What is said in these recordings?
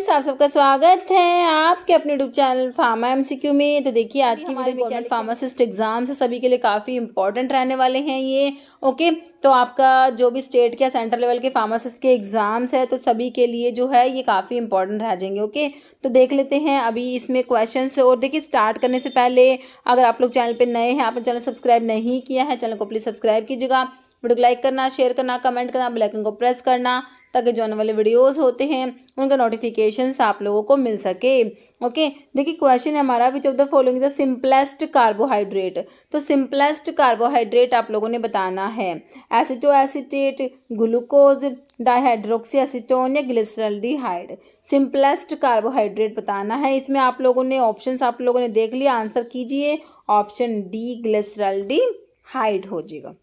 Friends, आप सबका स्वागत है आपके अपने यूट्यूब चैनल फार्मा एमसीक्यू में। तो देखिए आज की वीडियो गवर्नमेंट फार्मासिस्ट एग्जाम से सभी के लिए काफ़ी इंपॉर्टेंट रहने वाले हैं ये। ओके, तो आपका जो भी स्टेट के सेंट्रल लेवल के फार्मासिस्ट के एग्जाम्स है तो सभी के लिए जो है ये काफ़ी इंपॉर्टेंट रह जाएंगे। ओके, तो देख लेते हैं अभी इसमें क्वेश्चन। और देखिए स्टार्ट करने से पहले अगर आप लोग चैनल पर नए हैं, आपने चैनल सब्सक्राइब नहीं किया है, चैनल को प्लीज़ सब्सक्राइब कीजिएगा। वीडियो को लाइक करना, शेयर करना, कमेंट करना, बेल आइकन को प्रेस करना ताकि जो आने वाले वीडियोस होते हैं उनका नोटिफिकेशंस आप लोगों को मिल सके। ओके, देखिए क्वेश्चन है हमारा, विच of the following the simplest carbohydrate. तो सिंपलेस्ट कार्बोहाइड्रेट आप लोगों ने बताना है एसिटो एसिटेट, ग्लूकोज, डाइहाइड्रोक्सी एसीटोन या ग्लिसरल्डिहाइड। सिंपलेस्ट कार्बोहाइड्रेट बताना है। इसमें आप लोगों ने ऑप्शंस आप लोगों ने देख लिया, आंसर कीजिए। ऑप्शन डी ग्लिसरल्डिहाइड हो जाएगा।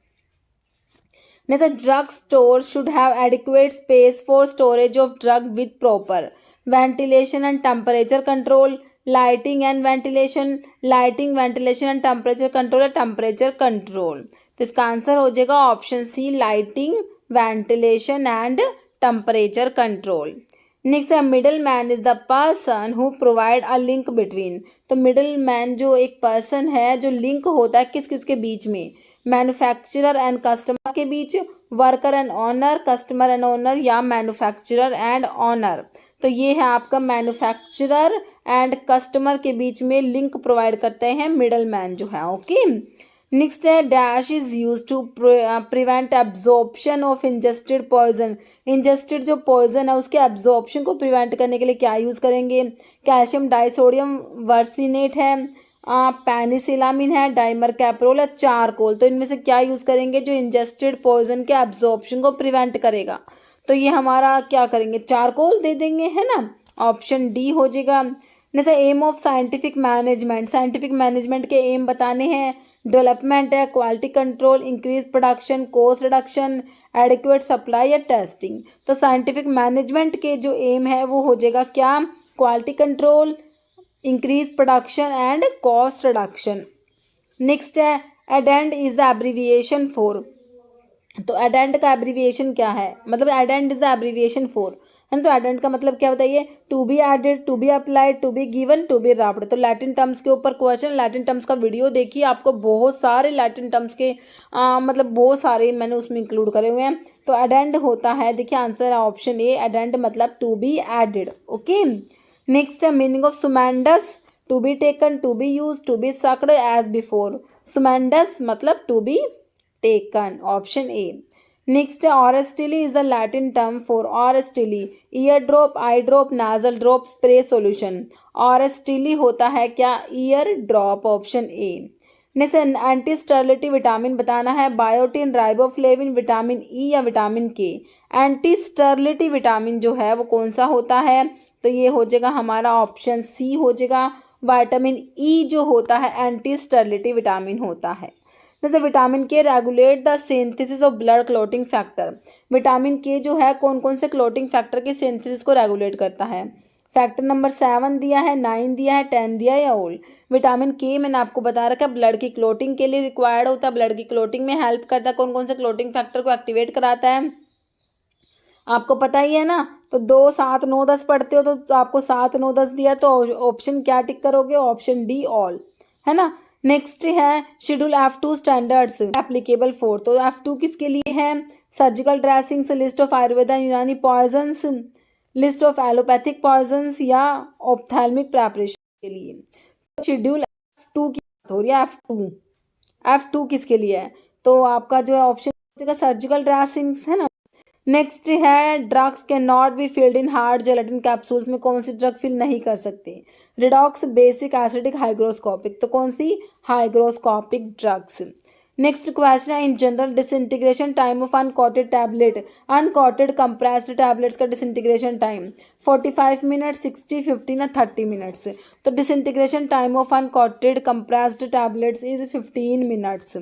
Next, a drug store should have adequate space for storage of drug with proper ventilation and temperature control, lighting and ventilation and temperature control या temperature control। तो इसका आंसर हो जाएगा option C, lighting, ventilation and temperature control. Next है middle man is the person who provide a link between. तो middle man जो एक person है जो लिंक होता है किस किस के बीच में, मैन्युफैक्चरर एंड कस्टमर के बीच, worker and owner, customer and owner या मैन्युफैक्चरर एंड ऑनर। तो ये है आपका मैन्युफैक्चरर एंड कस्टमर के बीच में लिंक प्रोवाइड करते हैं मिडल मैन जो है। ओके, नेक्स्ट है dash is use to prevent absorption of ingested poison. Ingested जो पॉइजन है उसके एब्जॉर्प्शन को प्रिवेंट करने के लिए क्या यूज़ करेंगे, कैल्शियम डाइसोडियम वर्सिनेट है, पेनिसिलामिन है, डाइमर कैप्रोल या चारकोल। तो इनमें से क्या यूज़ करेंगे जो इंजेस्टेड पॉइजन के एब्जॉर्प्शन को प्रिवेंट करेगा। तो ये हमारा क्या करेंगे, चारकोल दे देंगे, है ना। ऑप्शन डी हो जाएगा। जैसे aim of scientific management, scientific management के एम बताने हैं, डेवलपमेंट है, quality control, increase production, cost reduction, adequate supply या टेस्टिंग। तो साइंटिफिक मैनेजमेंट के जो एम है वो हो जाएगा क्या, quality control, increase production and cost reduction. Next है addend is the abbreviation for. तो एडेंड का एब्रीविएशन क्या है, मतलब addend is the abbreviation for है। तो एडेंड का मतलब क्या बताइए, to be added, to be applied, to be given, to be wrapped. तो लैटिन टर्म्स के ऊपर क्वेश्चन, लैटिन टर्म्स का वीडियो देखिए, आपको बहुत सारे लैटिन टर्म्स के मतलब बहुत सारे मैंने उसमें इंक्लूड करे हुए हैं। तो एडेंड होता है, देखिए आंसर है ऑप्शन ए, एडेंड मतलब to be added. Okay, next है meaning of sumendus, to be taken, to be use, to be sucked as before. Sumendus मतलब to be taken, option A. Next है auristillae is the Latin term for auristillae, ear drop, eye drop, nasal drop, spray solution. Auristillae होता है क्या, ear drop, option A. Next anti sterility vitamin बताना है, biotin, riboflavin, vitamin E या vitamin के। Anti sterility vitamin जो है वो कौन सा होता है, तो ये हो जाएगा हमारा ऑप्शन सी हो जाएगा, विटामिन ई जो होता है एंटी स्टर्लिटी विटामिन होता है। जैसे विटामिन के regulate the synthesis of blood clotting factor. Vitamin के जो है कौन कौन से क्लॉटिंग फैक्टर के सिंथेसिस को रेगुलेट करता है। फैक्टर नंबर 7 दिया है, 9 दिया है, 10 दिया है या ऑल। विटामिन के मैंने आपको बता रखा है ब्लड की क्लॉटिंग के लिए रिक्वायर्ड होता है, ब्लड की क्लॉटिंग में हेल्प करता है, कौन कौन से क्लॉटिंग फैक्टर को एक्टिवेट कराता है आपको पता ही है ना। तो 2, 7, 9, 10 पढ़ते हो तो आपको 7, 9, 10 दिया, तो ऑप्शन क्या टिक करोगे, ऑप्शन डी ऑल, है ना। नेक्स्ट है schedule F2 standards applicable for. तो F2 किसके लिए है, surgical dressings, list of Ayurveda Unani poisons, list of allopathic poisons या ऑप्थेल्मिक प्रेपरेशन के लिए। शेड्यूल F2 की बात हो रही है, F2 किसके लिए है, तो आपका जो है ऑप्शन सर्जिकल ड्रेसिंग्स, है ना। नेक्स्ट है drugs can not be filled in hard gelatin capsules में कौन सी ड्रग फिल नहीं कर सकते, रिडॉक्स, बेसिक, एसिडिक, हाइग्रोस्कोपिक। तो कौन सी, हाइग्रोस्कोपिक ड्रग्स। नेक्स्ट क्वेश्चन है in general disintegration time of uncoated tablet, uncoated compressed tablets का डिसइंटीग्रेशन टाइम 45 मिनट्स, 60, 15 या 30 मिनट्स। तो disintegration time of uncoated compressed tablets is 15 minutes.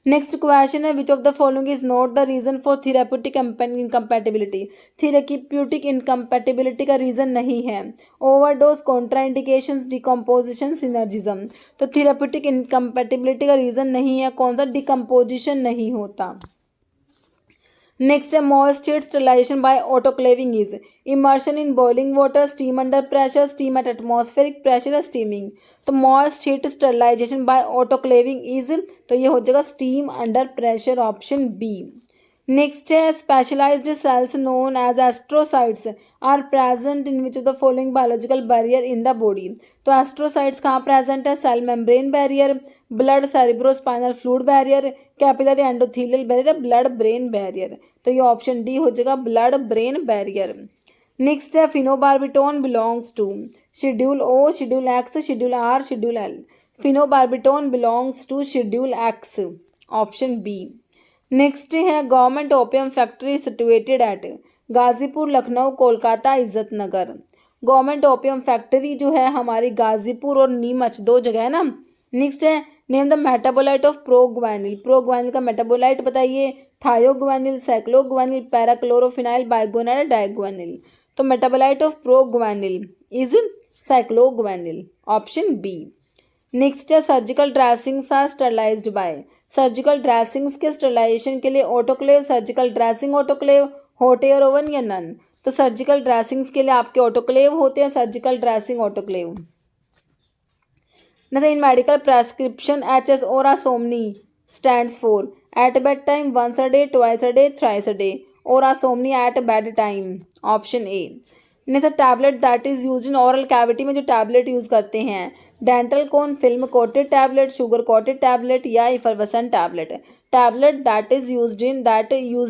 Next question है which of the following is not the reason for therapeutic incompatibility. Therapeutic incompatibility का reason नहीं है, overdose, contraindications, decomposition, synergism. तो therapeutic incompatibility का reason नहीं है कौन सा, डिकम्पोजिशन नहीं होता। नेक्स्ट है most heat sterilization by autoclaving is immersion in boiling water, steam under pressure, steam at atmospheric pressure, steaming. तो most heat sterilization by autoclaving is, तो ये हो जाएगा steam under pressure, option B. Next है specialized cells known as astrocytes are present in which of the following biological barrier in the body. तो astrocytes कहाँ present है? Cell membrane barrier, blood cerebrospinal fluid barrier, capillary endothelial barrier, blood brain barrier. तो ये option D हो जाएगा blood brain barrier. Next है phenobarbitone belongs to schedule O, schedule X, schedule R, schedule L. Phenobarbitone belongs to schedule X, option B. Next है government opium factory situated at Ghazipur, Lucknow, Kolkata, Izzatnagar. Government opium factory जो है हमारी गाजीपुर और नीमच, दो जगह है ना। नेक्स्ट है name the metabolite of proguanil. Proguanil का मेटाबोलाइट बताइए। Thioguanil, cycloguanil, parachlorophenyl, biguanyl, diguanil. तो metabolite of proguanil is cycloguanil, option B. Next है surgical dressings are sterilized by. Surgical dressings के स्टरलाइजेशन के लिए autoclave, surgical dressing autoclave, hot air oven या none. तो surgical dressings के लिए आपके ऑटोक्लेव होते हैं, surgical dressing autoclave. In medical prescription HS hora somni stands for at bed time, once a day, twice a day, thrice a day. Hora somni at bedtime, option A. Next tablet that is use in oral cavity में जो tablet use करते हैं, dental cone, film coated tablet, sugar coated tablet या effervescent tablet. Tablet that is used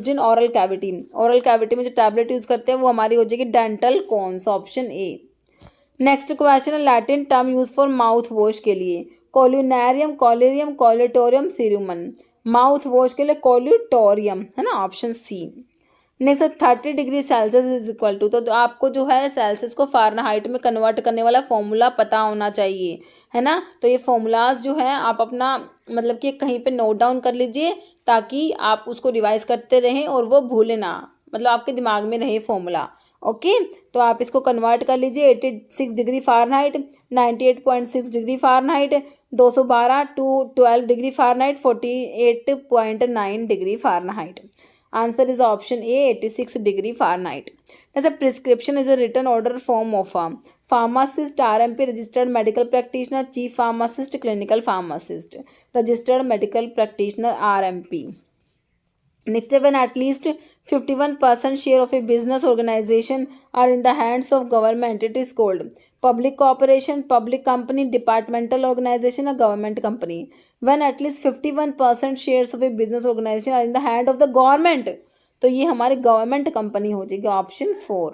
in oral cavity, oral cavity में जो tablet use करते हैं वो हमारी हो जाएगी dental cones, option A. Next question है Latin term use for mouthwash के लिए, कोल्यूनेरियम, कॉलेरियम, कॉलेटोरियम, सीरुमन। माउथ वॉश के लिए कॉल्यूटोरियम है ना, option C. Next 30 degree Celsius is equal to, तो आपको जो है सेल्सियस को फ़ारेनहाइट में कन्वर्ट करने वाला फॉर्मूला पता होना चाहिए, है ना। तो ये फॉर्मूलाज जो है आप अपना मतलब कि कहीं पे नोट डाउन कर लीजिए ताकि आप उसको रिवाइज करते रहें और वो भूले ना, मतलब आपके दिमाग में रहे फॉर्मूला। ओके, तो आप इसको कन्वर्ट कर लीजिए 86 degree Fahrenheit, 98.6 degree Fahrenheit, 212 to 12 degree Fahrenheit, 48.9 degree Fahrenheit. Answer is option A, 86 degree Fahrenheit. As a prescription is a written order form of a pharmacist, RMP, registered medical practitioner, chief pharmacist, clinical pharmacist, registered medical practitioner, RMP. Next, when at least 51% share of a business organization are in the hands of government, it is called public corporation, public company, departmental organization, or government company. When at least 51% shares of a business organization are in the hand of the government, तो ये हमारी government company हो जाएगी, option 4।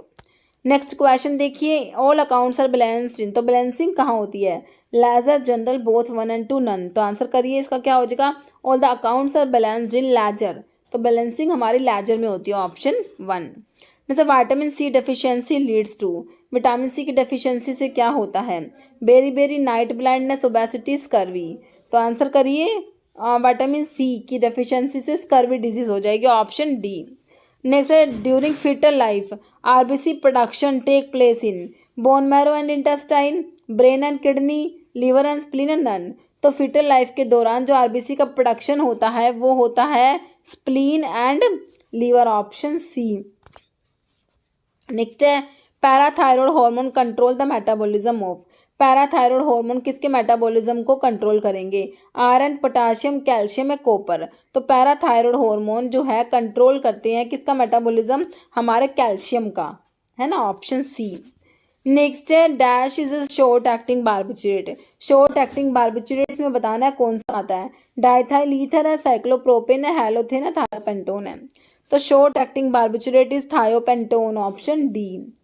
Next question देखिए, all accounts are balanced in, तो balancing कहाँ होती है? Ledger, general, both, 1 and 2, none. तो आंसर करिए इसका क्या हो जाएगा? All the accounts are balanced in ledger, तो बैलेंसिंग हमारी लेजर में होती है, ऑप्शन 1। मतलब vitamin C deficiency leads to, vitamin C की डेफिशिएंसी से क्या होता है? Beriberi, night blindness, obesity, scurvy. तो आंसर करिए विटामिन सी की डेफिशिएंसी से स्कर्वी डिजीज हो जाएगी, ऑप्शन डी। नेक्स्ट है during foetal life RBC production take place in bone marrow and intestine, brain and kidney, liver and spleen and none. तो foetal life के दौरान जो आरबीसी का प्रोडक्शन होता है वो होता है spleen and liver, option C. Next है parathyroid hormone control the metabolism of, parathyroid hormone किसके मेटाबॉलिज्म को कंट्रोल करेंगे? आयरन, पोटाशियम, कैल्शियम या कॉपर। तो पैराथायरॉयड हार्मोन जो है कंट्रोल करते हैं किसका मेटाबॉलिज्म? हमारे कैल्शियम का, है ना, ऑप्शन सी। नेक्स्ट है dash is a short acting barbiturate, short acting barbiturates में बताना है कौन सा आता है? डाइथाइल ईथर है, साइक्लोप्रोपेन है, हैलोथेन है, थायोपेंटोन है। तो short acting barbiturate is thiopentone, option D.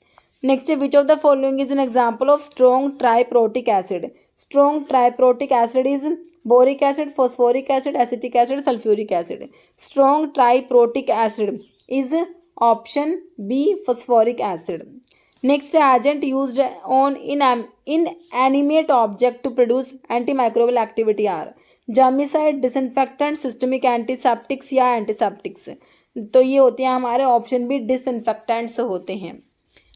Next है which of the following is an example of strong triprotic acid, strong triprotic acid is boric acid, phosphoric acid, acetic acid, sulphuric acid. Strong triprotic acid is option B, phosphoric acid. Next agent used on inanimate object to produce antimicrobial activity are germicide, disinfectant, systemic antiseptics या antiseptics. तो ये होते हैं हमारे option B, disinfectants होते हैं।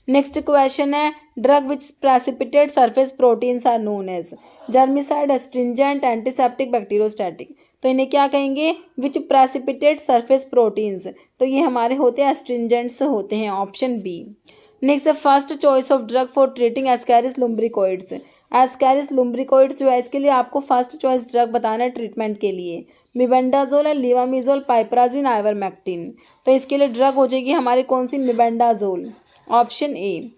Next question है drug which precipitate surface proteins are known as germicide, astringent, antiseptic, bacteriostatic. तो इन्हें क्या कहेंगे, विच प्रेसिपिटेट सरफेस प्रोटीन्स, तो ये हमारे होते हैं एस्ट्रिंजेंट्स होते हैं, option B. Next, first choice of drug for treating ascaris lumbricoides. Ascaris lumbricoides जो है इसके लिए आपको फर्स्ट चॉइस ड्रग बताना है ट्रीटमेंट के लिए, मिबेंडाजोल है, लिवामिजोल, पाइपराजिन, आइवरमेक्टिन। तो इसके लिए ड्रग हो जाएगी हमारी कौन सी, mebendazole, option A.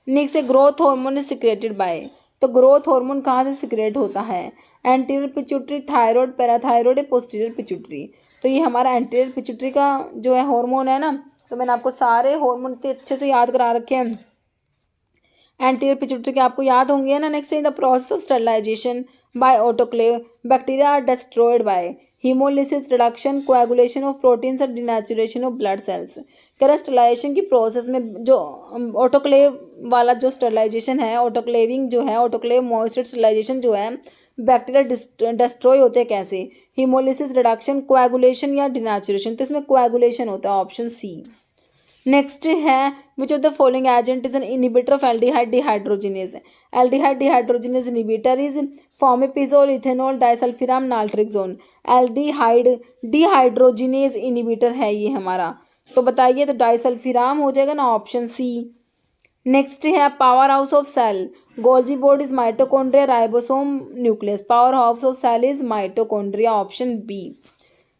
Next, growth hormone is secreted by, तो ग्रोथ हार्मोन कहाँ से सिक्रेट होता है, anterior pituitary, thyroid, parathyroid, posterior pituitary. तो ये हमारा एंटीरियर पिट्यूटरी का जो है हार्मोन है ना, तो मैंने आपको सारे हार्मोन इतने अच्छे से याद करा रखे हैं, एंटीरियर पिट्यूटरी के आपको याद होंगे ना। Next, in the process of sterilization by autoclave bacteria are destroyed by haemolysis, reduction, coagulation of proteins और डिनेचुरेशन ऑफ ब्लड सेल्स। कह स्टरलाइजेशन की प्रोसेस में जो ऑटोक्लेव वाला जो स्टरलाइजेशन है, ऑटोक्लेविंग जो है, ऑटोक्लेव मॉइस्चर स्टरलाइजेशन जो है, बैक्टीरिया डिस्ट्रॉय होते हैं कैसे, हीमोलिसिस, रिडक्शन, कोएगुलेशन या डिनेचुरेशन। तो इसमें कोएगुलेशन होता है, ऑप्शन सी। नेक्स्ट है, which of the following agent is an inhibitor of aldehyde dehydrogenase. Aldehyde dehydrogenase inhibitor is fomepizole, ethanol, disulfiram, naltrexone. Aldehyde dehydrogenase inhibitor है ये हमारा, तो बताइए, तो डाइसल्फिराम हो जाएगा ना, ऑप्शन सी। नेक्स्ट है, powerhouse of cell, Golgi body is mitochondria, ribosome, nucleus. Powerhouse of cell is mitochondria, option B.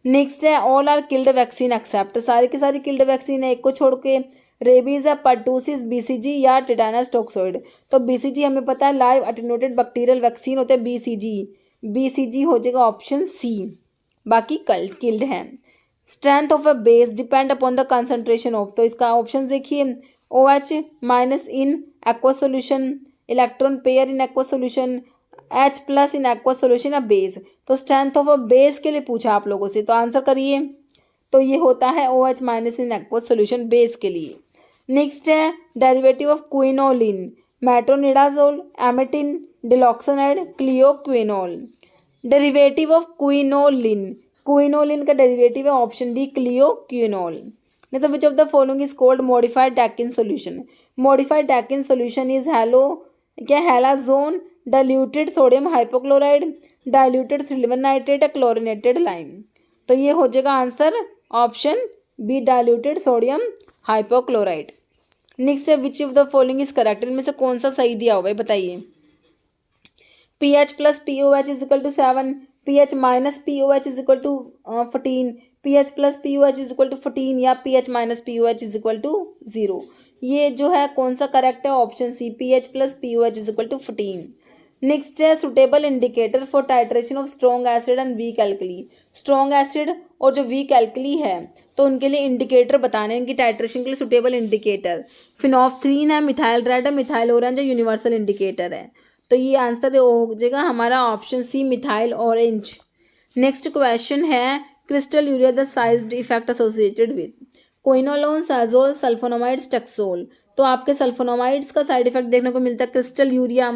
Next है, all are killed vaccine except, सारी की सारी किल्ड वैक्सीन है, एक को छोड़ के। रेबीज है, पर्टूसिस, बीसीजी या टिटानस टॉक्सोइड। तो बीसीजी हमें पता है लाइव अटेन्यूएटेड बैक्टीरियल वैक्सीन होते हैं बीसीजी, बीसीजी हो जाएगा ऑप्शन सी, बाकी किल्ड है। Strength of a base depend upon the concentration of, तो इसका ऑप्शन देखिए, OH minus in aqua solution, electron pair in aqua solution, H plus in aqua solution या बेस। तो स्ट्रेंथ ऑफ अ बेस के लिए पूछा आप लोगों से, तो आंसर करिए, तो ये होता है OH minus in aqua solution base के लिए। नेक्स्ट है, derivative of quinoline, metronidazole, emetine, diloxanide, clioquinol. Derivative of quinoline, quinoline का डेरिवेटिव है option D, clioquinol. Next, which of the following is called modified Dakin solution. Modified Dakin solution is halazone, diluted sodium hypochlorite, diluted silver nitrate या chlorinated lime. तो ये हो जाएगा answer option B, diluted sodium hypochlorite. Next है, which of the following is correct, इनमें से कौन सा सही दिया हुआ है बताइए। pH plus POH is equal to 7, pH minus POH is equal to 14, pH plus POH is equal to 14 या pH minus POH is equal to 0। ये जो है कौन सा करेक्ट है, option C, pH plus POH is equal to 14। Next है, suitable indicator for titration of strong acid and weak alkali. Strong acid और जो वीक एल्कली है, तो उनके लिए इंडिकेटर बताने, इनकी टाइट्रेशन के लिए सुटेबल इंडिकेटर फिनोफ्थलीन है, मिथाइल रेड है, मिथाइल ऑरेंज है, यूनिवर्सल इंडिकेटर है। तो ये आंसर हो जाएगा हमारा option C, methyl orange. Next question है, crystalluria the side effect associated with quinolone, sazole, sulfonamides, taxol. तो आपके सल्फोनामाइड्स का साइड इफेक्ट देखने को मिलता है क्रिस्टल यूरिया।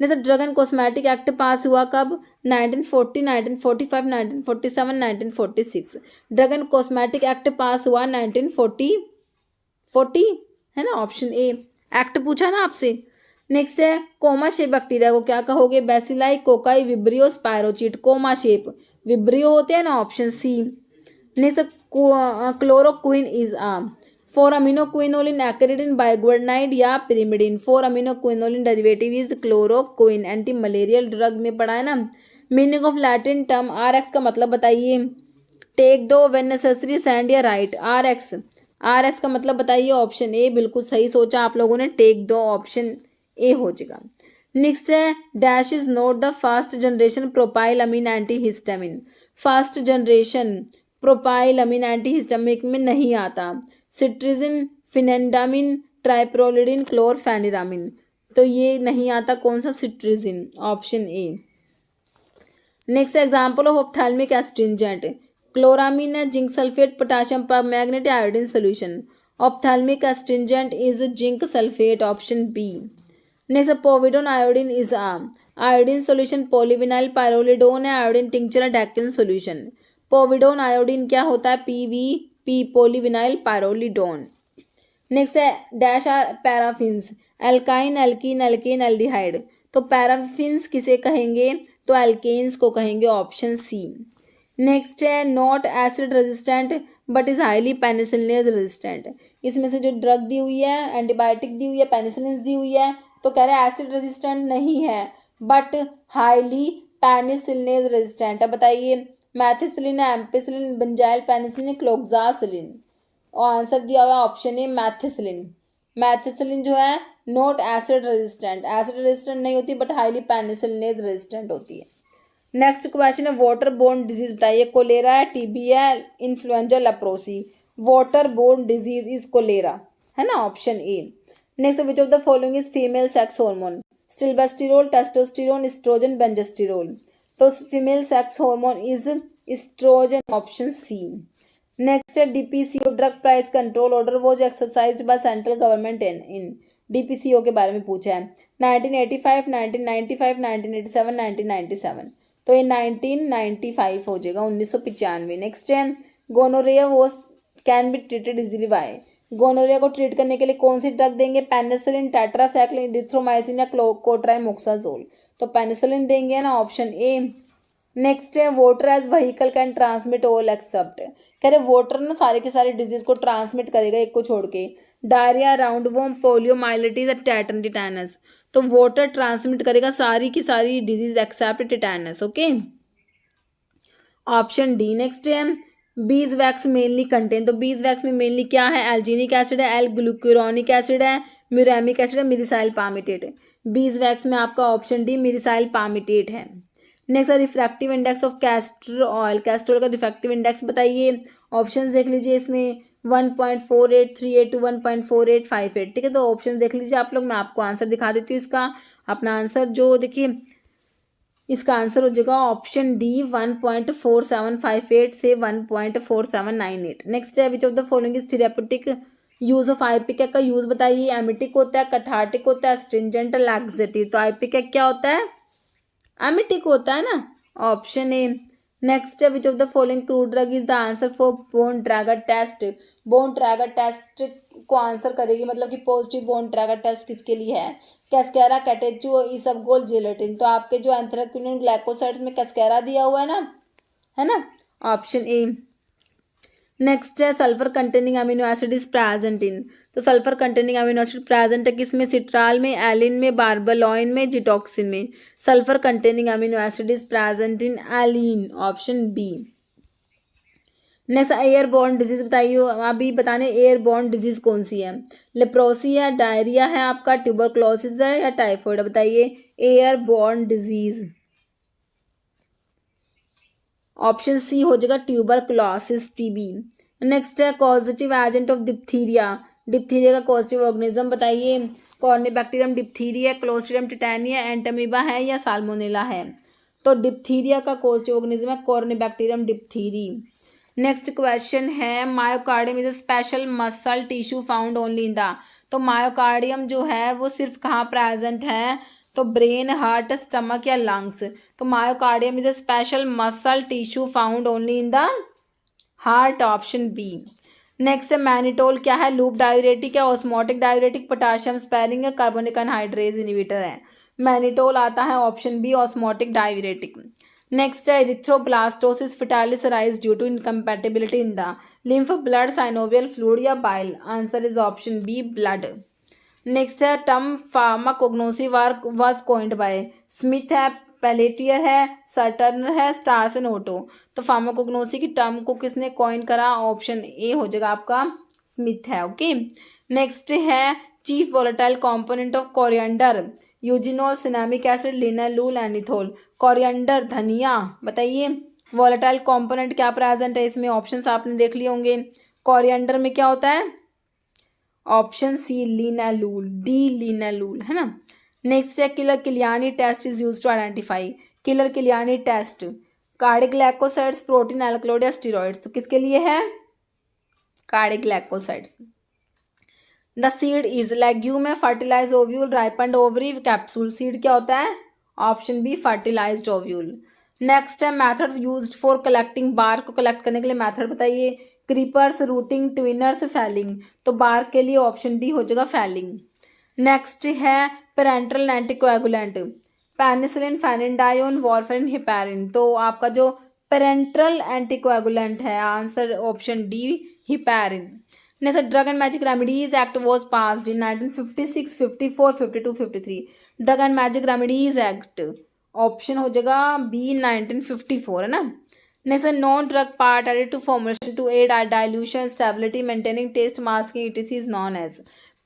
जैसे ड्रग एंड कॉस्मेटिक एक्ट पास हुआ कब, 1940, 1945, 1947, 1946। ड्रग एंड कॉस्मेटिक एक्ट पास हुआ 1940 है ना, ऑप्शन ए। एक्ट पूछा ना आपसे। नेक्स्ट है, कोमा शेप बैक्टीरिया को क्या कहोगे, bacilli, cocci, vibrio, spirochete. Comma shape vibrio होते हैं ना, option C. Next, chloroquine is a 4-aminoquinolin, acridin, biguanide या pyrimidine। 4-aminoquinolin derivative is chloroquine, anti malarial drug में पढ़ा है ना। Meaning of Latin term RX का मतलब बताइए। Take thou, when necessary, send या राइट। RX का मतलब बताइए, ऑप्शन ए, बिल्कुल सही सोचा आप लोगों ने, टेक दो, ऑप्शन ए हो जाएगा। नेक्स्ट है, dash is not the first generation propylamine antihistamine. First generation propylamine antihistamine में नहीं आता। Cetirizine, phenindamine, triprolidine, chlorpheniramine. तो ये नहीं आता, कौन सा, cetirizine, option A. Next example of ophthalmic astringent, chloramine है, zinc sulphate, potassium permanganate, iodine solution. Ophthalmic astringent is zinc sulphate, option B. Next, povidone iodine is iodine solution, polyvinyl pyrrolidone है, iodine tincture, Dakin solution. Povidone iodine क्या होता है, PVP, polyvinyl pyrrolidone. Next है, dash are paraffins, alkyne, alkene, alkane, aldehyde. तो paraffins किसे कहेंगे, तो alkanes को कहेंगे, ऑप्शन सी। नेक्स्ट है not acid resistant but is highly penicillin resistant. इसमें से जो ड्रग दी हुई है, एंटीबायोटिक दी हुई है, पेनिसिलिन दी हुई है, तो कह रहे हैं एसिड रेजिस्टेंट नहीं है बट हाईली पेनिसिलिन रेजिस्टेंट है। बताइए मैथिसिलिन है, एम्पिसिलिन, बेंजाइल पेनिसिलिन, क्लोक्सासिलिन। और आंसर दिया हुआ है ऑप्शन ए मैथिसिलिन। मैथिसिलिन जो है not acid resistant, acid resistant नहीं होती बट हाईली पेनिसिलिनेज रेजिस्टेंट होती है। नेक्स्ट क्वेश्चन है वाटर बोर्न डिजीज बताइए। कोलेरा है, टीबी है, influenza, leprosy. Water borne disease is cholera, है ना, option A. Next which of the following is female sex hormone. Stilbestrol, testosterone, estrogen, benzestrol. तो female sex hormone is estrogen, option C. Next है DPCO drug price control order was exercised by central government इन DPCO के बारे में पूछा है। 1985, 1995, 1987, 1997। तो ये 1995 हो जाएगा, 1995। नेक्स्ट है gonorrhoea was can be treated easily by. Gonorrhoea को ट्रीट करने के लिए कौन सी ड्रग देंगे? पेनिसिलिन, टेट्रासाइक्लिन, इरिथ्रोमाइसिन या कोट्राइमोक्साजोल। तो पेनिसिलिन देंगे ना, ऑप्शन ए। नेक्स्ट है water as vehicle can transmit all except. कह रहे वोटर ना सारे के सारे डिजीज को ट्रांसमिट करेगा एक को छोड़ के। Diarrhoea, roundworm, poliomyelitis, tetan, tetanus. तो वोटर ट्रांसमिट करेगा सारी की सारी disease except tetanus. Okay, option D. Next है बीज वैक्स मेनली कंटेन। तो बीज वैक्स में मेनली क्या है? एल्जीनिक एसिड है, एल ग्लूकुरोनिक एसिड है, म्यूरेमिक एसिड है, मिरिसाइल पामिटेट है। बीज वैक्स में आपका ऑप्शन डी मिरिसाइल पामिटेट है। Next refractive index of castor oil. Castor oil का रिफ्रैक्टिव इंडेक्स बताइए। ऑप्शंस देख लीजिए इसमें 1.4838 टू 1.4858। ठीक है, तो ऑप्शंस देख लीजिए आप लोग। मैं आपको आंसर दिखा देती हूँ इसका। अपना आंसर जो देखिए, इसका आंसर हो जाएगा ऑप्शन डी 1.4758 से 1.4798। नेक्स्ट है which of the following is therapeutic use of ipecac का यूज बताइए। एमिटिक होता है, कैथार्टिक होता है, स्ट्रिंजेंट, लैक्सेटिव। तो आइपिकैक क्या होता है? एमिटिक होता है ना, ऑप्शन ए। नेक्स्ट है which of the following crude drug is the answer for Borntrager test. Borntrager test को आंसर करेगी, मतलब कि पॉजिटिव बोन ट्रैगर टेस्ट किसके लिए है? कैस्केरा, कैटेचू, इसबगोल, जेलेटिन। तो आपके जो एंथ्राक्विनोन ग्लाइकोसाइड्स में कैस्केरा दिया हुआ है ना, ऑप्शन ए। नेक्स्ट है sulphur containing amino acid is present in. तो sulphur containing amino acid present है किसमें? सिट्राल में, एलिन में, बार्बलोइन में, जिटॉक्सिन में। Sulphur containing amino acid is present in alliin, option B. Next airborne disease बताइए। अभी बताने एयरबॉर्न डिजीज कौन सी है? लेप्रोसी है, डायरिया है आपका, ट्यूबरक्लोसिस है या टाइफॉइड? बताइए एयरबॉर्न डिजीज। ऑप्शन सी हो जाएगा ट्यूबरक्लोसिस, टीबी। नेक्स्ट है causative agent of diphtheria. Diphtheria का कॉजेटिव ऑर्गेनिज्म बताइए। कॉर्निबैक्टीरियम डिप्थीरिया, क्लोस्ट्रिडियम टिटैनिया, एंटामीबा है या साल्मोनेला है? तो डिप्थीरिया का कॉजेटिव ऑर्गेनिज्म है कॉर्निबैक्टीरियम डिप्थीरी। नेक्स्ट क्वेश्चन है myocardium is a special muscle tissue found only in the. तो मायोकार्डियम जो है वो सिर्फ कहाँ प्रेजेंट है? तो ब्रेन, हार्ट, स्टमक या लंग्स। तो myocardium is a special muscle tissue found only in the heart, option B. Next है मैनिटोल क्या है? लूप डायूरेटिक है, ऑस्मोटिक डायूरेटिक, पोटाशियम स्पेरिंग है, कार्बोनिक अनहाइड्रेज इनहिबिटर है। मैनिटोल आता है option B, osmotic diuretic. Next है erythroblastosis fetalis arise due to incompatibility in the lymph, blood, synovial fluid या bile. Answer is option B, blood. Next है term pharmacognosy was coined by. Smith है, Pelletier है, Serturner है, stars and Otto. तो pharmacognosy की term को किसने coin करा? ऑप्शन ए हो जाएगा आपका, स्मिथ है। ओके, नेक्स्ट है chief volatile component of coriander. Eugenol, cinnamic acid, linalool, एनिथोल। Coriander धनिया बताइए वोलेटाइल कंपोनेंट क्या प्रेजेंट है इसमें? ऑप्शंस आपने देख लिए होंगे। कोरिएंडर में क्या होता है? Option C linalool, D linalool, है ना। नेक्स्ट है Keller Kiliani test is use to identify. Keller Kiliani test cardiac glycosides, protein alkaloid या स्टेरॉइड्स। तो किसके लिए है? Cardiac glycosides. The seed is legume है, fertilize ovule, ripened ovary, capsule. Seed क्या होता है? Option B, fertilized ovule. Next है method used for collecting. Bark को कलेक्ट करने के लिए मेथड बताइए। Creepers, rooting, ट्विनर्स, falling. तो बार के लिए ऑप्शन डी हो जाएगा, फैलिंग। नेक्स्ट है parenteral anticoagulant, penicillin, phenindione, warfarin, heparin. तो आपका जो पेरेंट्रल एंटीकोएगुलेंट है, answer option D heparin. Next drug and magic remedies act was passed in 1956, 54, 52, 53। Drug and magic remedies act option हो जाएगा B 1954 है ना। Next non drug part added to formulation to aid dilution stability maintaining taste masking it is known as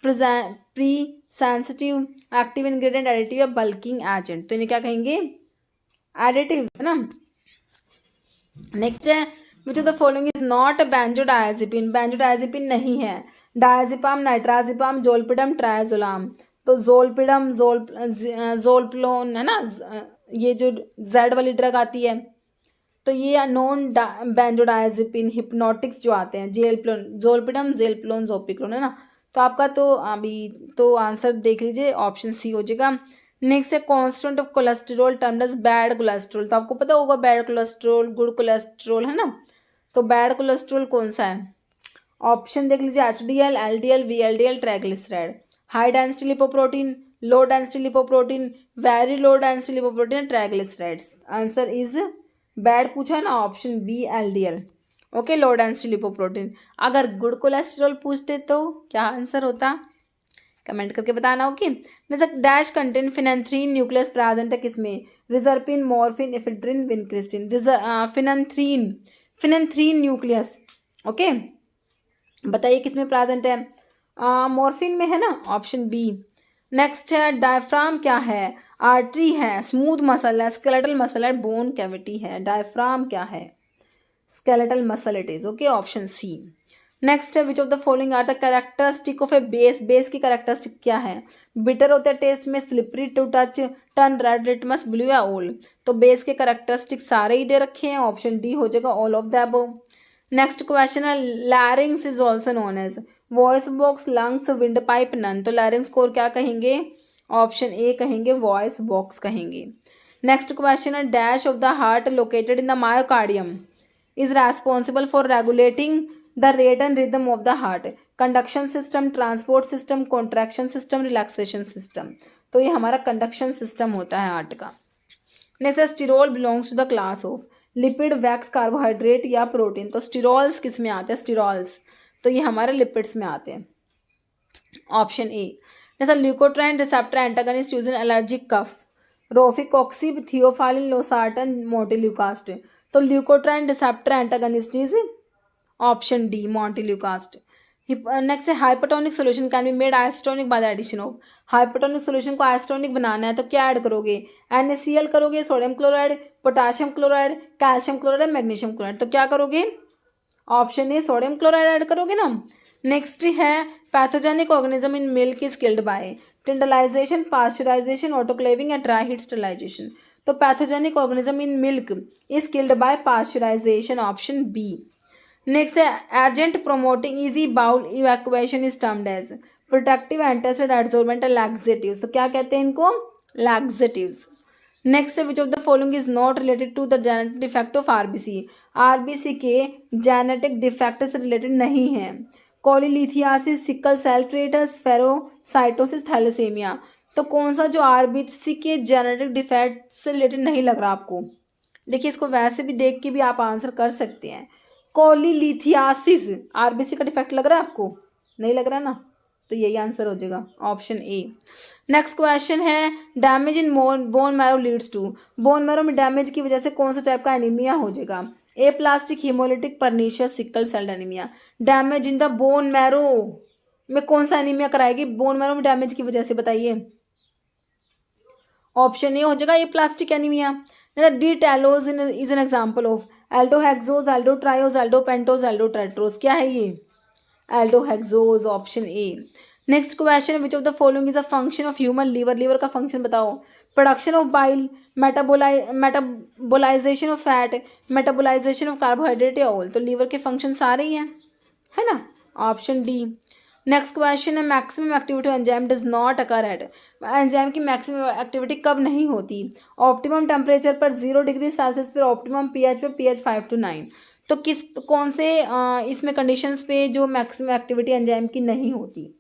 pre sensitive active ingredient additive या bulking agent. तो इन्हें क्या कहेंगे, additives है ना। नेक्स्ट है which of the following is not benzodiazepine, benzodiazepine नहीं है। Diazepam, nitrazepam, zolpidem, triazolam. तो जोलपिडम, जोलप्लोन है ना, ये जो जेड वाली ड्रग आती है, तो ये नॉन बेंजोडायजेपिन हिप्नोटिक्स जो आते हैं, जेलप्लोन, जोलपिडम, जेलप्लोन, जोपिक्लोन है ना। तो आपका तो अभी तो आंसर देख लीजिए, ऑप्शन सी हो जाएगा। नेक्स्ट है constant of cholesterol termed as bad cholesterol. तो आपको पता होगा बैड कोलेस्ट्रॉल, गुड कोलेस्ट्रॉल है ना। तो बैड कोलेस्ट्रॉल कौन सा है, ऑप्शन देख लीजिए, HDL, LDL, VLDL, triglyceride. High density lipoprotein, low density lipoprotein, very low density lipoprotein, triglycerides. Answer is bad पूछा है ना, option B LDL। Okay, low density lipoprotein. अगर गुड कोलेस्ट्रॉल पूछते तो क्या आंसर होता, कमेंट करके बताना। ओके, जैसे dash contain phenanthrene nucleus present है किसमें, reserpine, morphine, ephedrine, vincristine. Phenanthrene, phenanthrene nucleus. Okay, बताइए किसमें प्रेजेंट है, मॉर्फिन में है ना, ऑप्शन बी। नेक्स्ट है डायफ्राम क्या है, आर्टरी है, स्मूथ मसल है, स्केलेटल मसल है, बोन कैविटी है। डायफ्राम क्या है, skeletal muscle it is. Okay, option C. Next है which of the following are the characteristic of a base, base की कैरेक्टरिस्टिक क्या है, बिटर होता है टेस्ट में, slippery to touch, turn red, litmus blue या ओल। तो बेस के कैरेक्टरिस्टिक सारे ही दे रखे हैं, ऑप्शन डी हो जाएगा all of the above. Next question है larynx is also known as voice box, lungs, wind pipe, none. तो लैरिंग्स को क्या कहेंगे, ऑप्शन ए कहेंगे, वॉइस बॉक्स कहेंगे। नेक्स्ट क्वेश्चन है dash of the heart located in the myocardium is responsible for regulating the rate and rhythm of the heart, conduction system, transport system, contraction system, relaxation system। तो ये हमारा conduction system होता है heart का। Next sterol belongs to the class of lipid, wax, carbohydrate या protein. तो sterols किस में आते हैं, स्टिरोल्स तो ये हमारे लिपिड्स में आते हैं, ऑप्शन ए। जैसा leukotriene receptor antagonist use in allergic cough, rofecoxib, theophylline, losartan, montelukast. तो leukotriene receptor antagonist is option D, montelukast. Next है hypotonic solution can be made isotonic by the addition of. Hypotonic solution को isotonic बनाना है तो क्या add करोगे, NaCl करोगे, sodium chloride, potassium chloride, calcium chloride, magnesium chloride. तो क्या करोगे, option A sodium chloride add करोगे ना। नेक्स्ट है pathogenic organism in milk is killed by tyndallization, pasteurization, autoclaving या ड्राई हीट स्टरलाइजेशन। तो pathogenic organism in milk is killed by pasteurization, option B. Next है agent promoting easy bowel evacuation is termed as protective, antacid, adsorbent, laxatives. तो क्या कहते हैं इनको, laxatives. Next which of the following is not related to the genetic defect of RBC. RBC के genetic defect से related नहीं है, cholelithiasis, sickle cell trait, spherocytosis, thalassaemia. तो कौन सा जो आरबीसी के जेनेटिक डिफेक्ट से रिलेटेड नहीं लग रहा आपको, देखिए इसको वैसे भी देख के भी आप आंसर कर सकते हैं। कोलिलिथियासिस आरबीसी का डिफेक्ट लग रहा है आपको, नहीं लग रहा ना, तो यही आंसर हो जाएगा, ऑप्शन ए। नेक्स्ट क्वेश्चन है damage in bone marrow leads to. Bone marrow में डैमेज की वजह से कौन सा टाइप का एनीमिया हो जाएगा, aplastic, haemolytic, pernicious, sickle cell anaemia. Damage in the bone marrow में कौन सा एनीमिया कराएगी बोन मैरो में डैमेज की वजह से, बताइए, ऑप्शन ए हो जाएगा aplastic anaemia. D talose is an example of aldohexose, aldotriose, aldopentose, aldotetrose. क्या है ये, aldohexose, option A. Next question which of the following is a function of human liver. Liver का function बताओ, production of bile, metabolization of fat, metabolization of carbohydrate या oil. तो liver के function सारे ही हैं, है ना, ऑप्शन डी। नेक्स्ट क्वेश्चन है maximum activity enzyme does not occur at. Enzyme की मैक्सिमम एक्टिविटी कब नहीं होती, ऑप्टिमम टेम्परेचर पर 0 डिग्री सेल्सियस पर, ऑप्टिमम पीएच पे, pH 5 to 9। तो कौन से इसमें कंडीशंस पे जो मैक्सिमम एक्टिविटी एंजाइम की नहीं होती,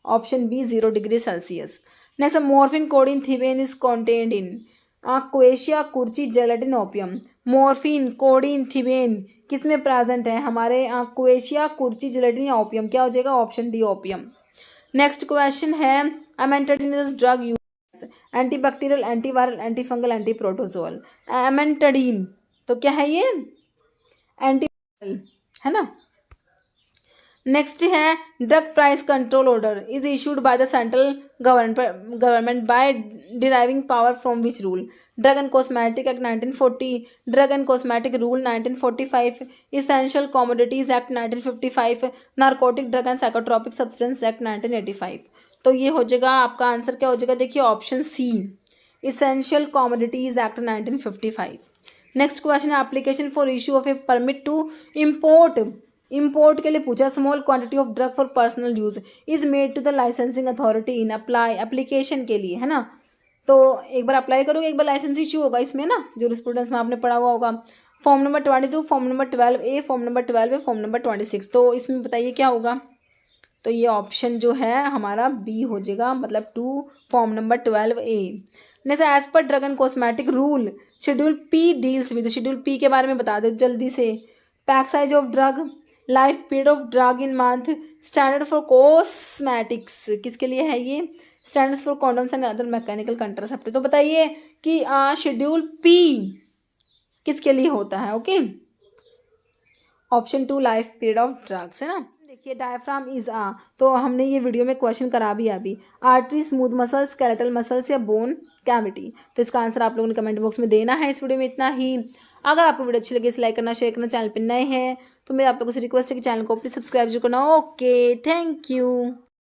option B 0 degree Celsius. Next morphine, codeine, thebaine is contained in. Quassia, kurchi, gelatin, opium. Morphine, codeine, thebaine किस में प्रेजेंट है? हमारे क्वेशिया, कुर्ची, जेलेटिन या ओपियम। क्या हो जाएगा? Option D opium. Next question है amantadine drug use antibacterial, antiviral, antifungal, antiprotozoal. Amantadine तो क्या है ये? एंटीवायरल है ना। नेक्स्ट है drug price control order is issued by the central government by deriving power from which rule? Drug and cosmetic act 1940, drug and cosmetic rule 1945, essential commodities act 1955, narcotic drug and psychotropic substance act 1985। तो ये हो जाएगा आपका answer क्या हो जाएगा? देखिए option C, essential commodities act 1955। Next question है application for issue of a permit to import के लिए पूछा। Small quantity of drug for personal use is made to the licensing authority in apply, application के लिए है ना। तो एक बार अप्लाई करोगे, एक बार लाइसेंस इशू होगा इसमें ना, जो स्टूडेंट्स में आपने पढ़ा हुआ होगा। Form number 22, form number 12A, form number 12 form number 26। तो इसमें बताइए क्या होगा? तो ये ऑप्शन जो है हमारा बी हो जाएगा, मतलब 2 form number 12A। Next as per drug and cosmetic rule schedule P deals with, schedule P के बारे में बता दो जल्दी से। Pack size of drug, life period of drug in month, standard for cosmetics किसके लिए है ये? Standards for condoms and other mechanical contraceptive. तो बताइए कि शेड्यूल पी किसके लिए होता है? Okay, option 2 life period of drugs है ना। देखिए डायफ्राम इज तो हमने ये वीडियो में क्वेश्चन करा भी अभी, artery, smooth muscles, skeletal muscles या बोन कैविटी। तो इसका आंसर आप लोगों ने कमेंट बॉक्स में देना है। इस वीडियो में इतना ही। अगर आपको वीडियो अच्छी लगी इसे लाइक करना, शेयर करना, चैनल पर नए हैं तो मेरे आप लोगों से रिक्वेस्ट है कि चैनल को प्लीज सब्सक्राइब जो करना। Okay, thank you.